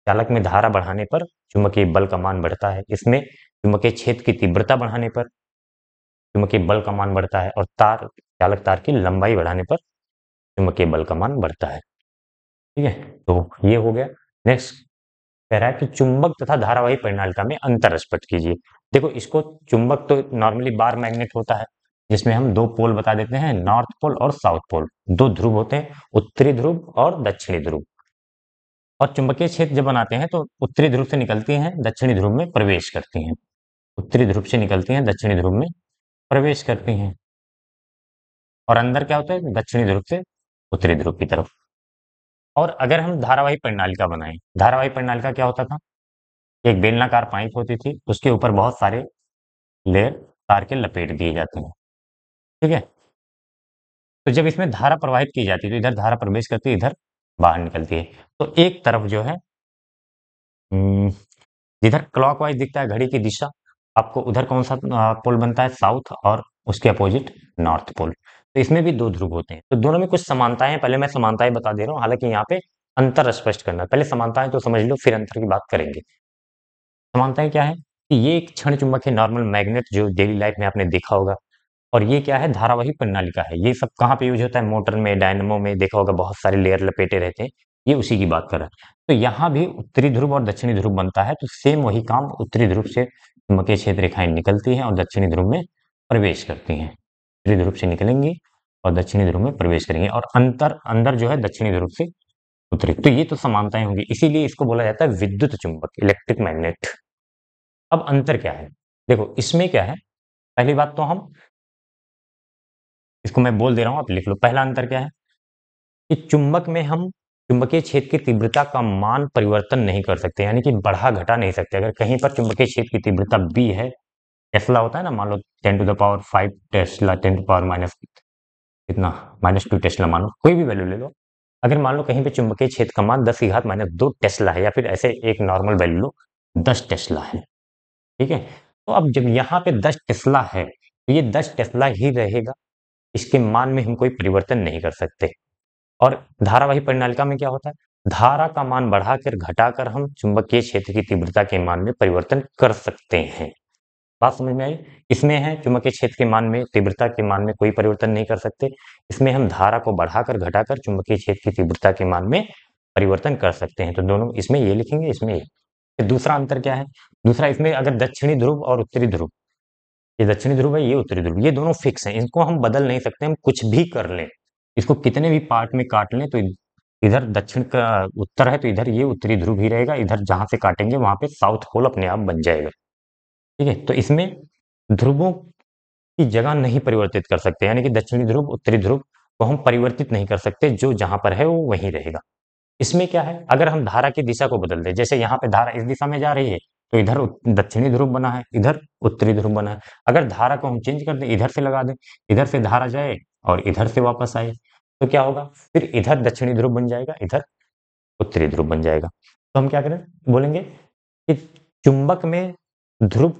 Speaker 1: चालक में धारा बढ़ाने पर चुंबकीय बल का मान बढ़ता है। इसमें चुंबकीय क्षेत्र की तीव्रता बढ़ाने पर चुंबकीय बल का मान बढ़ता है, और चालक तार की लंबाई बढ़ाने पर चुंबकीय बल का मान बढ़ता है। ठीक है, तो ये हो गया। नेक्स्ट कह रहा है कि चुंबक तथा धारावाही परिनालिका में अंतर स्पष्ट कीजिए। देखो, इसको चुंबक तो नॉर्मली बार मैग्नेट होता है जिसमें हम दो पोल बता देते हैं, नॉर्थ पोल और साउथ पोल। दो ध्रुव होते हैं, उत्तरी ध्रुव और दक्षिणी ध्रुव। और चुंबकीय क्षेत्र जब बनाते हैं तो उत्तरी ध्रुव से निकलती हैं, दक्षिणी ध्रुव में प्रवेश करती हैं। उत्तरी ध्रुव से निकलती हैं, दक्षिणी ध्रुव में प्रवेश करती हैं। और अंदर क्या होता है? दक्षिणी ध्रुव से उत्तरी ध्रुव की तरफ। और अगर हम धारावाही परिनालिका बनाएं, धारावाही परिनालिका क्या होता था? एक बेलनाकार पाइप होती थी, उसके ऊपर बहुत सारे लेयर तार के लपेट दिए जाते हैं। ठीक है, तो जब इसमें धारा प्रवाहित की जाती है तो इधर धारा प्रवेश करती है, इधर बाहर निकलती है। तो एक तरफ जो है हम्म, जिधर क्लॉकवाइज दिखता है घड़ी की दिशा, आपको उधर कौन सा पोल बनता है? साउथ, और उसके अपोजिट नॉर्थ पोल। तो इसमें भी दो ध्रुव होते हैं, तो दोनों में कुछ समानताएं हैं। पहले मैं समानताएं बता दे रहा हूँ, हालांकि यहाँ पे अंतर स्पष्ट करना है। पहले समानताएं तो समझ लो, फिर अंतर की बात करेंगे। समानताएं क्या है कि ये एक क्षण चुंबक है, नॉर्मल मैग्नेट जो डेली लाइफ में आपने देखा होगा। और ये क्या है? धारावाही प्रणालिका है। ये सब कहाँ पे यूज होता है? मोटर में, डायनेमो में देखा होगा, बहुत सारे लेयर लपेटे रहते हैं। ये उसी की बात कर रहा है। तो यहाँ भी उत्तरी ध्रुव और दक्षिणी ध्रुव बनता है, तो सेम वही काम, उत्तरी ध्रुव से चुंबकीय क्षेत्र रेखाएं निकलती हैं और दक्षिणी ध्रुव में प्रवेश करती हैं। उत्तरी ध्रुव से निकलेंगी और दक्षिणी ध्रुव में प्रवेश करेंगे, और अंतर अंदर जो है दक्षिणी ध्रुव से उत्तरी। तो ये तो समानताएं होंगी, इसीलिए इसको बोला जाता है विद्युत चुंबक, इलेक्ट्रिक मैग्नेट। अब अंतर क्या है? देखो, इसमें क्या है, पहली बात तो हम इसको मैं बोल दे रहा हूं, आप लिख लो। पहला अंतर क्या है कि चुंबक में हम चुंबकीय क्षेत्र की तीव्रता का मान परिवर्तन नहीं कर सकते, यानी कि बढ़ा घटा नहीं सकते। अगर कहीं पर चुंबकीय क्षेत्र की तीव्रता बी है, टेस्ला होता है ना, मान लो 10⁵ टेस्ला, 10⁻- कितना, -2 टेस्ला, मान लो कोई भी वैल्यू ले लो। अगर मान लो कहीं पे चुंबकीय क्षेत्र का मान 10⁻² टेस्ला है, या फिर ऐसे एक नॉर्मल वैल्यू लो 10 टेस्ला है, ठीक है, तो अब जब यहाँ पे 10 टेस्ला है तो ये 10 टेस्ला ही रहेगा, इसके मान में हम कोई परिवर्तन नहीं कर सकते। और धारावाही परिनालिका में क्या होता है? धारा का मान बढ़ाकर घटाकर हम चुंबकीय क्षेत्र की तीव्रता के मान में परिवर्तन कर सकते हैं। बात समझ में आई? इसमें है चुंबकीय क्षेत्र के मान में, तीव्रता के मान में कोई परिवर्तन नहीं कर सकते। इसमें हम धारा को बढ़ाकर घटाकर चुंबकीय क्षेत्र की तीव्रता के मान में परिवर्तन कर सकते हैं। तो दोनों इसमें ये लिखेंगे, इसमें ये। फिर दूसरा अंतर क्या है? दूसरा, इसमें अगर दक्षिणी ध्रुव और उत्तरी ध्रुव, ये दक्षिणी ध्रुव है, ये उत्तरी ध्रुव, ये दोनों फिक्स हैं, इनको हम बदल नहीं सकते, हम कुछ भी कर लें, इसको कितने भी पार्ट में काट लें, तो इधर दक्षिण का उत्तर है तो इधर ये उत्तरी ध्रुव ही रहेगा, इधर जहां से काटेंगे वहां पे साउथ पोल अपने आप बन जाएगा। ठीक है, तो इसमें ध्रुवों की जगह नहीं परिवर्तित कर सकते, यानी कि दक्षिणी ध्रुव उत्तरी ध्रुव को हम परिवर्तित नहीं कर सकते, जो जहां पर है वो वहीं रहेगा। इसमें क्या है, अगर हम धारा की दिशा को बदल दें, जैसे यहाँ पे धारा इस दिशा में जा रही है, तो इधर दक्षिणी ध्रुव बना है, इधर उत्तरी ध्रुव बना है। अगर धारा को हम चेंज कर दें, इधर से लगा दें, इधर से धारा जाए और इधर से वापस आए, तो क्या होगा, फिर इधर दक्षिणी ध्रुव बन जाएगा, इधर उत्तरी ध्रुव बन जाएगा। तो हम क्या करें, बोलेंगे कि चुंबक में ध्रुव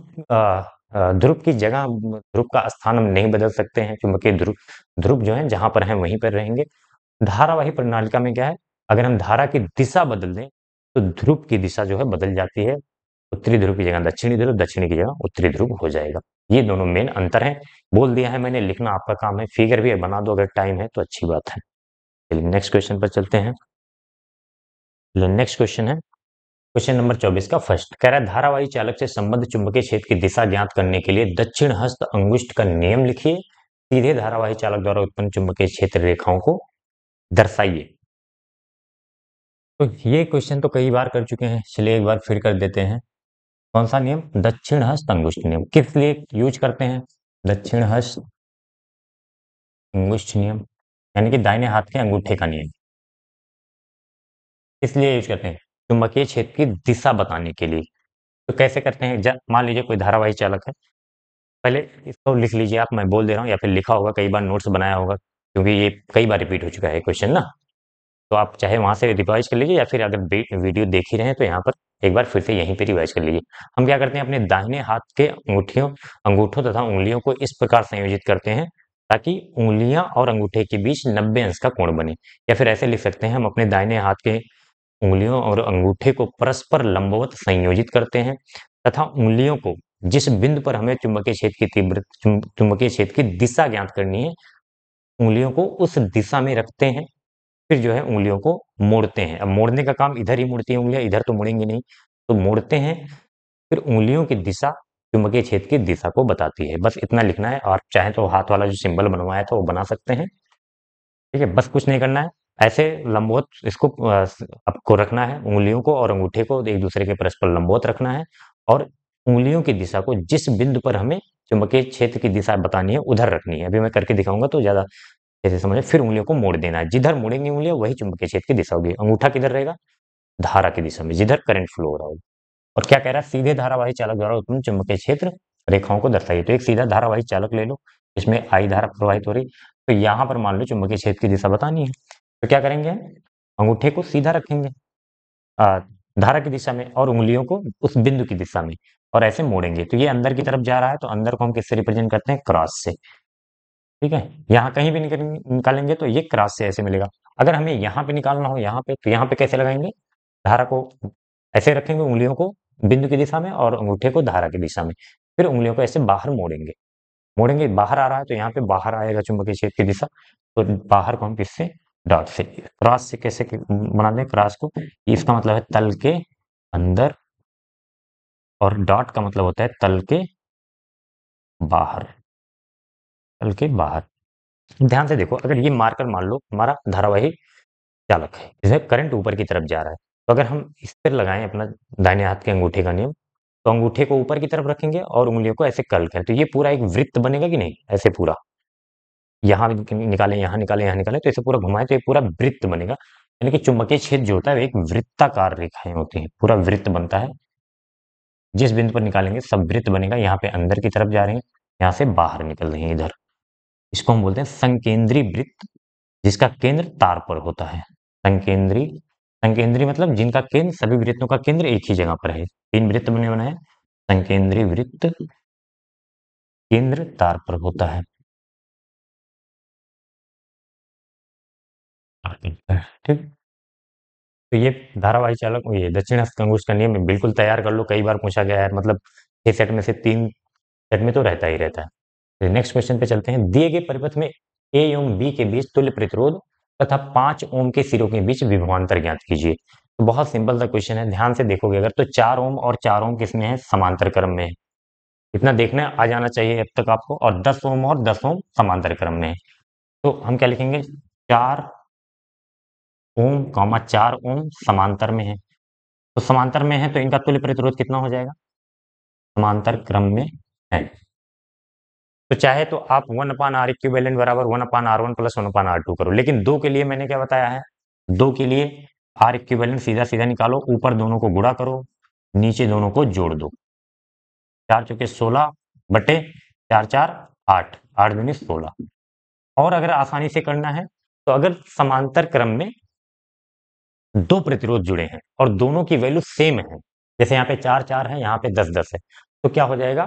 Speaker 1: ध्रुव की जगह, ध्रुव का स्थान हम नहीं बदल सकते हैं, चुंबकीय ध्रुव ध्रुव जो है जहां पर है वहीं पर रहेंगे। धारावाही प्रणालिका में क्या है, अगर हम धारा की दिशा बदल दें तो ध्रुव की दिशा जो है बदल जाती है, उत्तरी ध्रुव की जगह दक्षिणी ध्रुव, दक्षिणी की जगह उत्तरी ध्रुव हो जाएगा। ये दोनों मेन अंतर है, बोल दिया है मैंने, लिखना आपका काम है, फिगर भी बना दो अगर टाइम है तो अच्छी बात है। चलिए नेक्स्ट क्वेश्चन पर चलते हैं। नेक्स्ट क्वेश्चन है क्वेश्चन नंबर 24 का फर्स्ट, कह रहा है धारावाही चालक से संबद्ध चुंबकीय क्षेत्र की दिशा ज्ञात करने के लिए दक्षिण हस्त अंगुष्ठ का नियम लिखिए, सीधे धारावाही चालक द्वारा उत्पन्न चुंबकीय क्षेत्र रेखाओं को दर्शाइए। तो ये क्वेश्चन तो कई बार कर चुके हैं, चलिए एक बार फिर कर देते हैं। कौन सा नियम? दक्षिण हस्त अंगुष्ठ नियम। किस लिए यूज करते हैं दक्षिण हस्त अंगुष्ठ नियम, यानी कि दाहिने हाथ के अंगूठे का नियम? इसलिए यूज करते हैं चुंबकीय क्षेत्र की दिशा बताने के लिए। तो कैसे करते हैं, मान लीजिए कोई धारावाही चालक है, पहले इसको लिख लीजिए आप, मैं बोल दे रहा हूँ, या फिर लिखा होगा, कई बार नोट्स बनाया होगा, क्योंकि ये कई बार रिपीट हो चुका है क्वेश्चन ना। तो आप चाहे वहां से रिवाइज कर लीजिए, या फिर अगर वीडियो देख ही रहे हैं तो यहाँ पर एक बार फिर से यहीं पे रिवाइज कर लीजिए। हम क्या करते हैं, अपने दाहिने हाथ के अंगूठों तथा उंगलियों को इस प्रकार संयोजित करते हैं ताकि उंगलियां और अंगूठे के बीच 90 अंश का कोण बने। या फिर ऐसे लिख सकते हैं, हम अपने दाहिने हाथ के उंगलियों और अंगूठे को परस्पर लंबवत संयोजित करते हैं तथा उंगलियों को जिस बिंदु पर हमें चुंबकीय क्षेत्र की दिशा ज्ञात करनी है, उंगलियों को उस दिशा में रखते हैं, फिर जो है उंगलियों को मोड़ते हैं। अब मोड़ने का काम इधर ही मुड़ती है उंगलियां, इधर तो मुड़ेंगी नहीं, तो मोड़ते हैं, फिर उंगलियों की दिशा चुंबकीय क्षेत्र की दिशा को बताती है। बस इतना लिखना है, और चाहे तो हाथ वाला जो सिंबल बनवाया था वो बना सकते हैं। ठीक है, बस कुछ नहीं करना है, ऐसे लंबवत इसको आपको रखना है, उंगलियों को और अंगूठे को एक दूसरे के परस्पर लंबवत रखना है, और उंगलियों की दिशा को जिस बिंदु पर हमें चुंबकीय क्षेत्र की दिशा बतानी है उधर रखनी है। अभी मैं करके दिखाऊंगा तो ज्यादा जैसे समझे। फिर उंगलियों को मोड़ देना है, जिधर मुड़ेंगी उंगलियां वही चुंबकीय क्षेत्र की दिशा होगी। अंगूठा किधर रहेगा? धारा की दिशा में, जिधर करंट फ्लो हो रहा होगा। और क्या कह रहा है, सीधे धारावाही चालक द्वारा उत्पन्न चुंबकीय क्षेत्र रेखाओं को दर्शाइए। तो एक सीधा धारावाही चालक ले लो, इसमें आई धारा प्रवाहित हो रही, तो यहां पर मान लो चुंबकीय क्षेत्र की दिशा बतानी है, तो क्या करेंगे, अंगूठे को सीधा रखेंगे आ, धारा की दिशा में, और उंगलियों को उस बिंदु की दिशा में, और ऐसे मोड़ेंगे। तो ये अंदर की तरफ जा रहा है, तो अंदर को हम किससे रिप्रेजेंट करते हैं? क्रॉस से। ठीक है, यहाँ कहीं भी निकालेंगे तो ये क्रॉस से ऐसे मिलेगा। अगर हमें यहाँ पे निकालना हो, यहाँ पे, तो यहाँ पे कैसे लगाएंगे? धारा को ऐसे रखेंगे, उंगलियों को बिंदु की दिशा में और अंगूठे को धारा की दिशा में, फिर उंगलियों को ऐसे बाहर मोड़ेंगे। मोड़ेंगे, बाहर आ रहा है तो यहाँ पे बाहर आएगा चुंबकीय क्षेत्र की दिशा, तो बाहर को हम किससे? डॉट से। क्रॉस से कैसे बनाते हैं क्रॉस को? इसका मतलब है तल के अंदर, और डॉट का मतलब होता है तल के बाहर, तल के बाहर। ध्यान से देखो, अगर ये मार्कर मान लो हमारा धारावाही चालक है, इसमें करंट ऊपर की तरफ जा रहा है, तो अगर हम इस पर लगाएं अपना दाहिने हाथ के अंगूठे का नियम, तो अंगूठे को ऊपर की तरफ रखेंगे और उंगलियों को ऐसे कर्ल करें, तो ये पूरा एक वृत्त बनेगा कि नहीं? ऐसे पूरा यहाँ निकालें, यहाँ निकालें, यहाँ निकालें, तो ऐसे पूरा घुमाएं तो ये पूरा वृत्त बनेगा। यानी कि चुंबकीय क्षेत्र जो होता है वो एक वृत्ताकार रेखाएं होती हैं, पूरा वृत्त बनता है। जिस बिंदु पर निकालेंगे सब वृत्त बनेगा। यहाँ पे अंदर की तरफ जा रहे हैं, यहाँ से बाहर निकल रहे हैं इधर। इसको हम बोलते हैं संकेंद्री वृत्त, जिसका केंद्र तार पर होता है। संकेंद्री, संकेंद्री मतलब जिनका केंद्र, सभी वृत्तों का केंद्र एक ही जगह पर है। 3 वृत्त बने बनाए, संकेंद्री वृत्त केंद्र तार पर होता है। ठीक, तो ये धारावाही चालक, ये दक्षिण हस्त अंगुष्ठ का नियम बिल्कुल तैयार कर लो, कई बार पूछा गया है, मतलब 6 सेट में से 3 सेट में तो रहता ही रहता है। नेक्स्ट क्वेश्चन पे चलते हैं। दिए गए परिपथ में ए एवं बी के बीच तुल्य प्रतिरोध तथा 5 ओम के सिरों के बीच विभवांतर ज्ञात कीजिए। तो बहुत सिंपल सा क्वेश्चन है, ध्यान से देखोगे अगर तो 4 ओम और 4 ओम किसमें है, समांतर क्रम में है। इतना देखना आ जाना चाहिए अब तक आपको। और 10 ओम और 10 ओम समांतर क्रम में है। तो हम क्या लिखेंगे, 4 ओम कॉमा 4 ओम समांतर में है। तो समांतर में है तो इनका तुल्य प्रतिरोध कितना हो जाएगा, समांतर क्रम में है। तो चाहे तो आप 1/R इक्विवेलेंट बराबर 1/R1 प्लस 1/R2 करो, लेकिन दो के लिए मैंने क्या बताया है, दो के लिए आर इक्विवेलेंट सीधा सीधा निकालो, ऊपर दोनों को गुणा करो, नीचे दोनों को जोड़ दो। 4 चौके 16 बटे 4 4 8, 8 दूनी 16। और अगर आसानी से करना है तो अगर समांतर क्रम में दो प्रतिरोध जुड़े हैं और दोनों की वैल्यू सेम है, जैसे यहाँ पे 4 4 है, यहाँ पे 10 10 है, तो क्या हो जाएगा,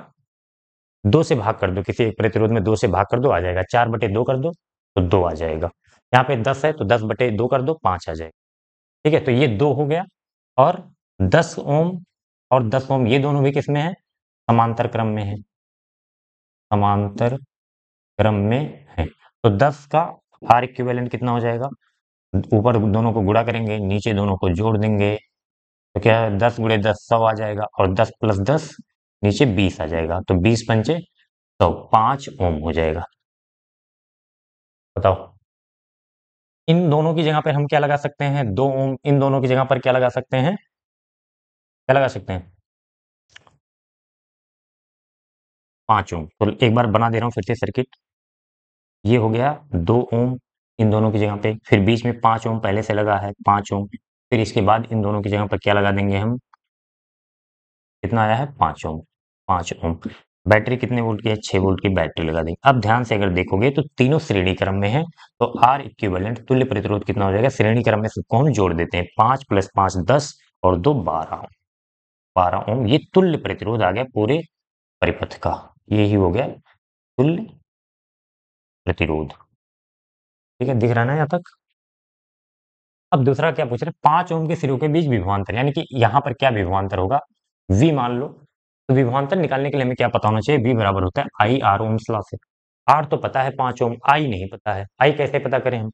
Speaker 1: 2 से भाग कर दो, किसी एक प्रतिरोध में 2 से भाग कर दो, आ जाएगा। 4 बटे 2 कर दो तो 2 आ जाएगा। यहाँ पे 10 है तो 10 बटे 2 कर दो, 5 आ जाएगा। ठीक है, तो ये 2 हो गया। और 10 ओम और 10 ओम ये दोनों भी किसमें है, समांतर क्रम में है, समांतर क्रम में है। तो 10 का आर इक्विवेलेंट कितना हो जाएगा, ऊपर दोनों को गुणा करेंगे, नीचे दोनों को जोड़ देंगे, तो क्या है, 10 गुणे 10 100 आ जाएगा, और 10 प्लस 10 नीचे 20 आ जाएगा, तो 20 पंचे 100, 5 ओम हो जाएगा। बताओ, इन दोनों की जगह पर हम क्या लगा सकते हैं, 2 ओम, इन दोनों की जगह पर क्या लगा सकते हैं, क्या लगा सकते हैं, 5 ओम। तो एक बार बना दे रहा हूं फिर से सर्किट। ये हो गया 2 ओम इन दोनों की जगह पे, फिर बीच में 5 ओम पहले से लगा है, 5 ओम, फिर इसके बाद इन दोनों की जगह पर क्या लगा देंगे हम, कितना आया है, 5 ओम, 5 ओम। बैटरी कितने वोल्ट की है, 6 वोल्ट की बैटरी लगा देंगे। अब ध्यान से अगर देखोगे तो तीनों श्रेणी क्रम में है, तो आर इक्विवेलेंट तुल्य प्रतिरोध कितना हो जाएगा, श्रेणी क्रम में सबको हम जोड़ देते हैं, 5 प्लस 5 10 और 2 12, 12 ओम। ये तुल्य प्रतिरोध आ गया पूरे परिपथ का, यही हो गया तुल्य प्रतिरोध। ठीक है, दिख रहा है ना यहाँ तक। अब दूसरा क्या पूछ रहे हैं, 5 ओम के सिरों के बीच विभवांतर, यानी कि यहाँ पर क्या विभवांतर होगा, V मान लो। तो विभवांतर निकालने के लिए हमें क्या पता होना चाहिए, V बराबर होता है आई आर ओम्स लॉ से। R तो पता है 5 ओम, I नहीं पता है। I कैसे पता करें हम,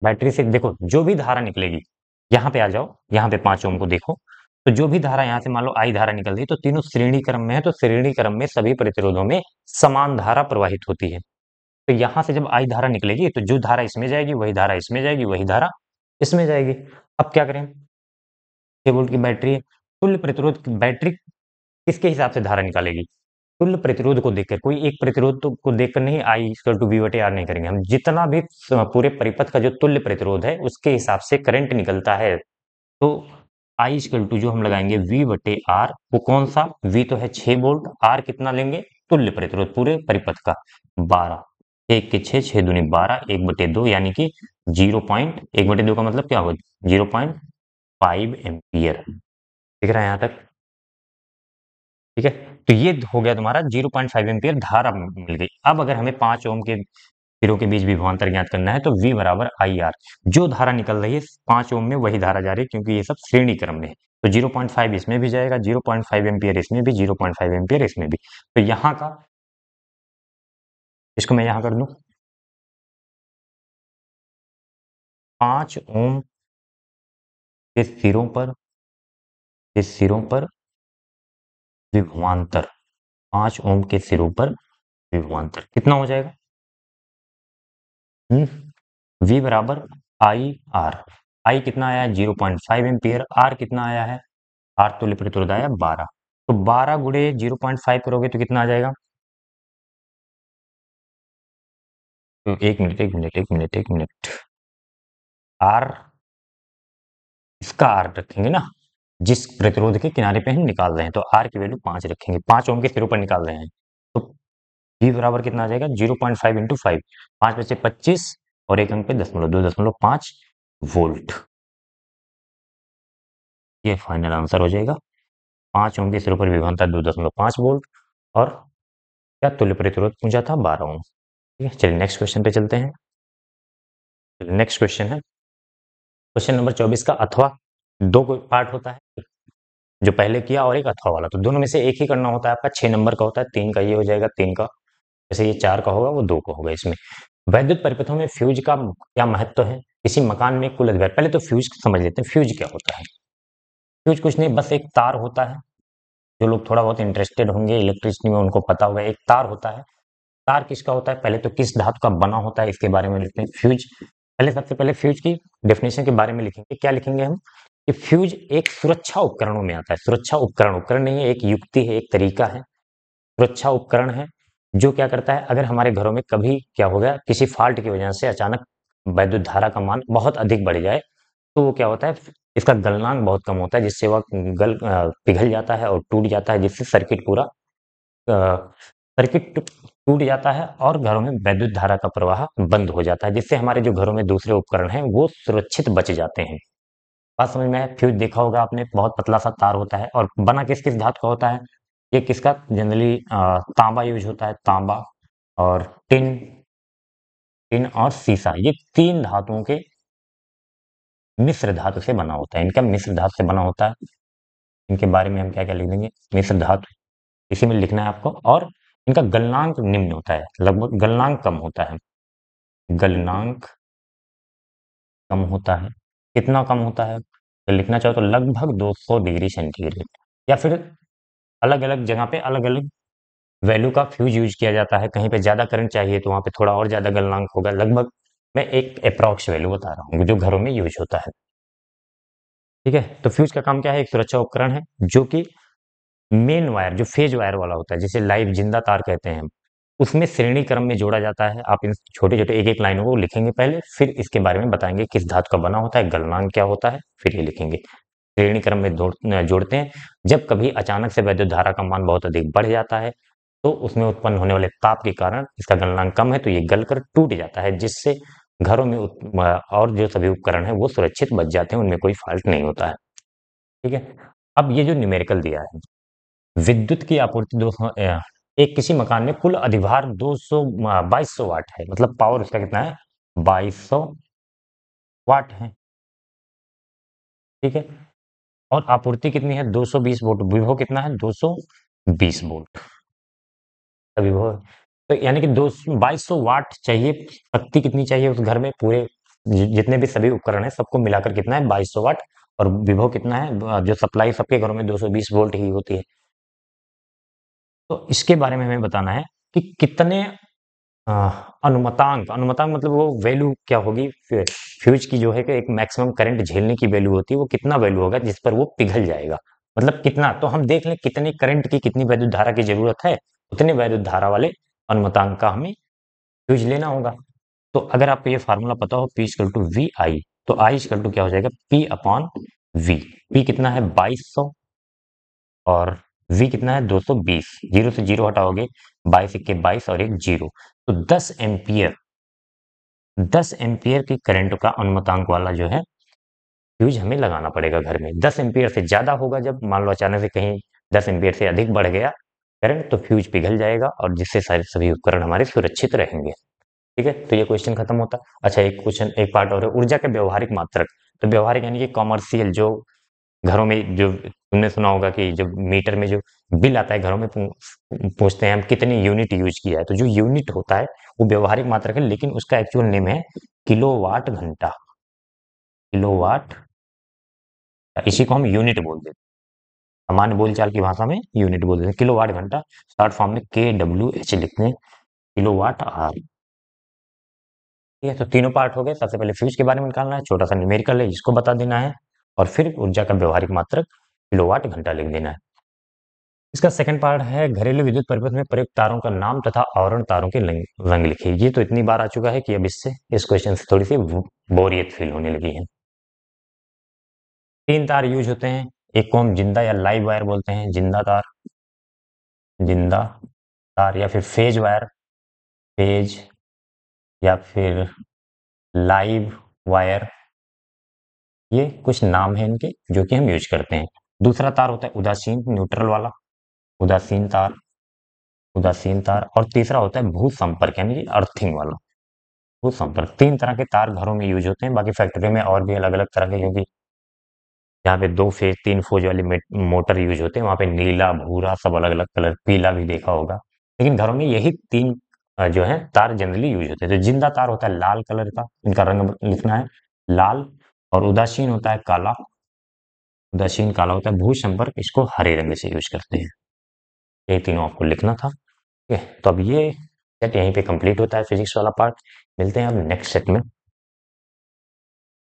Speaker 1: बैटरी से देखो, जो भी धारा निकलेगी, यहाँ पे आ जाओ, यहाँ पे 5 ओम को देखो, तो जो भी धारा यहाँ से मान लो I धारा निकल रही है, तो तीनों श्रेणी क्रम में है, तो श्रेणी क्रम में सभी प्रतिरोधों में समान धारा प्रवाहित होती है। तो यहाँ से जब I धारा निकलेगी तो जो धारा इसमें जाएगी वही धारा इसमें जाएगी, वही धारा इसमें जाएगी। अब क्या करें, 6 वोल्ट की बैटरी है, तुल्य प्रतिरोध बैटरी किसके हिसाब से धारा निकालेगी, तुल्य प्रतिरोध को देखकर, कोई एक प्रतिरोध तो को देखकर नहीं, आई इक्वल टू वी बटे आर नहीं करेंगे हम, जितना भी पूरे परिपथ का जो तुल्य प्रतिरोध है उसके हिसाब से करंट निकलता है। तो आई इक्वल टू जो हम लगाएंगे वी बटे आर, वो कौन सा, वी तो है 6 वोल्ट, आर कितना लेंगे, तुल्य प्रतिरोध पूरे परिपथ का 12, 1 के 6, 6 दूनी 12, 1/2, यानी कि 0.1/2 का मतलब क्या होगा, 0.5 एम्पियर। दिख रहा है यहाँ तक। ठीक है, तो ये हो गया तुम्हारा 0.5 एम्पियर धारा मिल गई। अब अगर हमें 5 ओम के सिरों के बीच विभवांतर ज्ञात करना है तो V बराबर आई आर, जो धारा निकल रही है 5 ओम में वही धारा जा रही है, क्योंकि ये सब श्रेणी क्रम में है। तो 0.5 इसमें भी जाएगा, 0.5 एम्पियर इसमें भी, 0.5 एम्पियर इसमें भी। तो यहाँ का, इसको मैं यहाँ कर दूं, 5 ओम के सिरों पर, के सिरों पर विभवांतर, 5 ओम के सिरों पर विभवांतर कितना हो जाएगा, V बराबर आई आर। आई कितना आया है, 0.5 एम्पियर, आर कितना आया है, आर तुल्य प्रतिरोध आया 12। तो 12 गुणे 0.5 करोगे तो कितना आ जाएगा, तो एक मिनट एक मिनट एक मिनट एक मिनट, आर, इसका आर रखेंगे ना, जिस प्रतिरोध के किनारे पे हम निकाल रहे हैं, तो आर की वैल्यू 5 रखेंगे, 5 ओम के सिरों पर निकाल रहे हैं। तो V बराबर कितना आ जाएगा, 0.5 इंटू 5, 5 बचे 25, और एक अंक पे 2.5 वोल्ट। ये फाइनल आंसर हो जाएगा। 5 ओम के सिरों पर विभवांतर 2.5 वोल्ट, और क्या तुल्य प्रतिरोध पूछा था, 12 ओम। ठीक है, चलिए नेक्स्ट क्वेश्चन पे चलते हैं। नेक्स्ट क्वेश्चन है क्वेश्चन नंबर 24 का, अथवा दो पार्ट होता है, जो पहले किया और एक अथवा वाला, तो दोनों में से एक ही करना होता है आपका। 6 नंबर का होता है, 3 का ये हो जाएगा, 3 का जैसे ये 4 का होगा वो 2 का होगा इसमें। वैद्युत परिपथों में फ्यूज का क्या महत्व है? किसी मकान में कुल अधिभार, पहले तो फ्यूज समझ लेते हैं, फ्यूज क्या होता है? फ्यूज कुछ नहीं, बस एक तार होता है। जो लोग थोड़ा बहुत इंटरेस्टेड होंगे इलेक्ट्रिसिटी में उनको पता होगा, एक तार होता है। तार किसका होता है? पहले तो किस धातु का बना होता है इसके बारे में लिखते हैं, फ्यूज। पहले सबसे पहले फ्यूज की डेफिनेशन के बारे में लिखेंगे। क्या लिखेंगे हम? कि फ्यूज एक सुरक्षा उपकरणों में आता है। सुरक्षा उपकरण, उपकरण नहीं है, एक युक्ति है, एक तरीका है, सुरक्षा उपकरण है। जो क्या करता है, अगर हमारे घरों में कभी क्या हो गया, किसी फॉल्ट की वजह से अचानक वैद्युत धारा का मान बहुत अधिक बढ़ जाए, तो वो क्या होता है, इसका गलनांक बहुत कम होता है, जिससे वह पिघल जाता है और टूट जाता है, जिससे सर्किट पूरा सर्किट टूट जाता है और घरों में वैद्युत धारा का प्रवाह बंद हो जाता है, जिससे हमारे जो घरों में दूसरे उपकरण हैं वो सुरक्षित बच जाते हैं। बात समझ में आया? फ्यूज देखा होगा आपने, बहुत पतला सा तार होता है और बना किस किस धातु का होता है? ये किसका जनरली तांबा यूज होता है, तांबा और टिन, टिन और सीसा, ये तीन धातुओं के मिश्र धातु से बना होता है। इनका मिश्र धातु से बना होता है। इनके बारे में हम क्या क्या लिख देंगे? मिश्र धातु, इसी में लिखना है आपको। और इनका गलनांक निम्न होता है, लगभग गलनांक कम होता है। गलनांक कम होता है। कितना कम होता है? तो लिखना चाहो तो लगभग 200 डिग्री सेंटीग्रेड, या फिर अलग अलग जगह पे अलग अलग वैल्यू का फ्यूज यूज किया जाता है। कहीं पे ज्यादा करंट चाहिए तो वहां पे थोड़ा और ज्यादा गलनांक होगा। लगभग मैं एक अप्रॉक्स वैल्यू बता रहा हूँ जो घरों में यूज होता है। ठीक है, तो फ्यूज का काम क्या है? एक सुरक्षा उपकरण है जो कि मेन वायर, जो फेज वायर वाला होता है, जिसे लाइव जिंदा तार कहते हैं, उसमें श्रेणी क्रम में जोड़ा जाता है। आप इन छोटे छोटे एक एक लाइनों को लिखेंगे पहले, फिर इसके बारे में बताएंगे किस धातु का बना होता है, गलनांक क्या होता है, फिर ये लिखेंगे। श्रेणी क्रम में जोड़ते हैं। जब कभी अचानक से वैद्युत धारा का मान बहुत अधिक बढ़ जाता है तो उसमें उत्पन्न होने वाले ताप के कारण इसका गलनांक कम है, तो ये गलकर टूट जाता है, जिससे घरों में और जो सभी उपकरण है वो सुरक्षित बच जाते हैं, उनमें कोई फॉल्ट नहीं होता है। ठीक है, अब ये जो न्यूमेरिकल दिया है, विद्युत की आपूर्ति 200, एक किसी मकान में कुल अधिभार 2200 वाट है, मतलब पावर उसका कितना है? 2200 वाट है। ठीक है, और आपूर्ति कितनी है? 220 वोल्ट। विभव कितना है? 220 वोल्ट का विभव। तो यानी कि 2200 वाट चाहिए। शक्ति कितनी चाहिए उस घर में? पूरे जितने भी सभी उपकरण है सबको मिलाकर कितना है? 2200 वाट। और विभव कितना है? जो सप्लाई सबके घरों में 220 वोल्ट ही होती है। तो इसके बारे में हमें बताना है कि कितने अ, अनुमतांक, अनुमतांक मतलब वो वैल्यू क्या होगी फ्यूज की, जो है कि एक मैक्सिमम करंट झेलने की वैल्यू होती है, वो कितना वैल्यू होगा जिस पर वो पिघल जाएगा। मतलब कितना, तो हम देख लें कितने करंट की, कितनी वैद्युत धारा की जरूरत है, उतने वैद्युत धारा वाले अनुमतांक का हमें फ्यूज लेना होगा। तो अगर आपको ये फार्मूला पता हो, P इक्वल टू वी आई, तो I इक्वल टू क्या हो जाएगा? P upon V। P कितना है? 2200 और V कितना है? 220। जीरो से जीरो हटाओगे, 22 इक्के 22 और एक जीरो, तो 10 एम्पियर, 10 एम्पियर की करंट का अनुमतांक वाला जो है फ्यूज हमें लगाना पड़ेगा घर में। 10 एम्पियर से ज्यादा होगा, जब मान लो अचानक से कहीं 10 एम्पियर से अधिक बढ़ गया करंट, तो फ्यूज पिघल जाएगा और जिससे सारे सभी उपकरण हमारे सुरक्षित रहेंगे। ठीक है, तो ये क्वेश्चन खत्म होता है। अच्छा, एक क्वेश्चन, एक पार्ट और है, ऊर्जा के व्यवहारिक मात्रक। तो व्यवहारिक यानी कि कॉमर्शियल, जो घरों में, जो तुमने सुना होगा कि जब मीटर में जो बिल आता है घरों में, पूछते हैं हम कितने यूनिट यूज किया है, तो जो यूनिट होता है वो व्यवहारिक मात्रक है, लेकिन उसका एक्चुअल नेम है किलोवाट घंटा। किलोवाट, इसी को हम यूनिट बोल देते हैं, सामान्य बोलचाल की भाषा में यूनिट बोल देते हैं। किलोवाट घंटा शॉर्ट फॉर्म में KWH लिखते हैं, किलोवाट आवर। ठीक है, तो तीनों पार्ट हो गए। सबसे पहले फ्यूज के बारे में निकालना है, छोटा सा न्यूमेरिकल है इसको बता देना है, और फिर ऊर्जा का व्यवहारिक मात्रक किलोवाट घंटा लिख देना है। इसका सेकंड पार्ट है, घरेलू विद्युत परिपथ में प्रयुक्त तारों का नाम तथा आवरण तारों के रंग लिखिए। ये तो इतनी बार आ चुका है कि अब इससे, इस क्वेश्चन से थोड़ी सी बोरियत फील होने लगी है। तीन तार यूज होते हैं, एक को हम जिंदा या लाइव वायर बोलते हैं, जिंदा तार, जिंदा तार, या फिर फेज वायर, फेज, या फिर लाइव वायर। ये कुछ नाम है इनके जो कि हम यूज करते हैं। दूसरा तार होता है उदासीन, न्यूट्रल वाला, उदासीन तार, उदासीन तार। और तीसरा होता है भू संपर्क यानी कि अर्थिंग वाला, भू संपर्क। तीन तरह के तार घरों में यूज होते हैं, बाकी फैक्ट्री में और भी अलग अलग तरह के, क्योंकि जहाँ पे 2 फेज़ 3 फोज वाले मोटर यूज़ होते हैं, वहाँ पे नीला, भूरा सब अलग-अलग कलर, पीला भी देखा होगा। लेकिन घरों में यही 3 जो है तार जनरली यूज़ होते हैं। जो जिंदा तार होता है लाल कलर का, इनका रंग लिखना है लाल, और उदासीन होता है काला, उदासीन काला होता है, भूसंपर्क इसको हरे रंग से यूज़ करते हैं। ये तीनों आपको लिखना था। ठीक है, तो अब ये सेट यहीं पे कंप्लीट होता है फिजिक्स वाला पार्ट। मिलते हैं अब नेक्स्ट सेट में।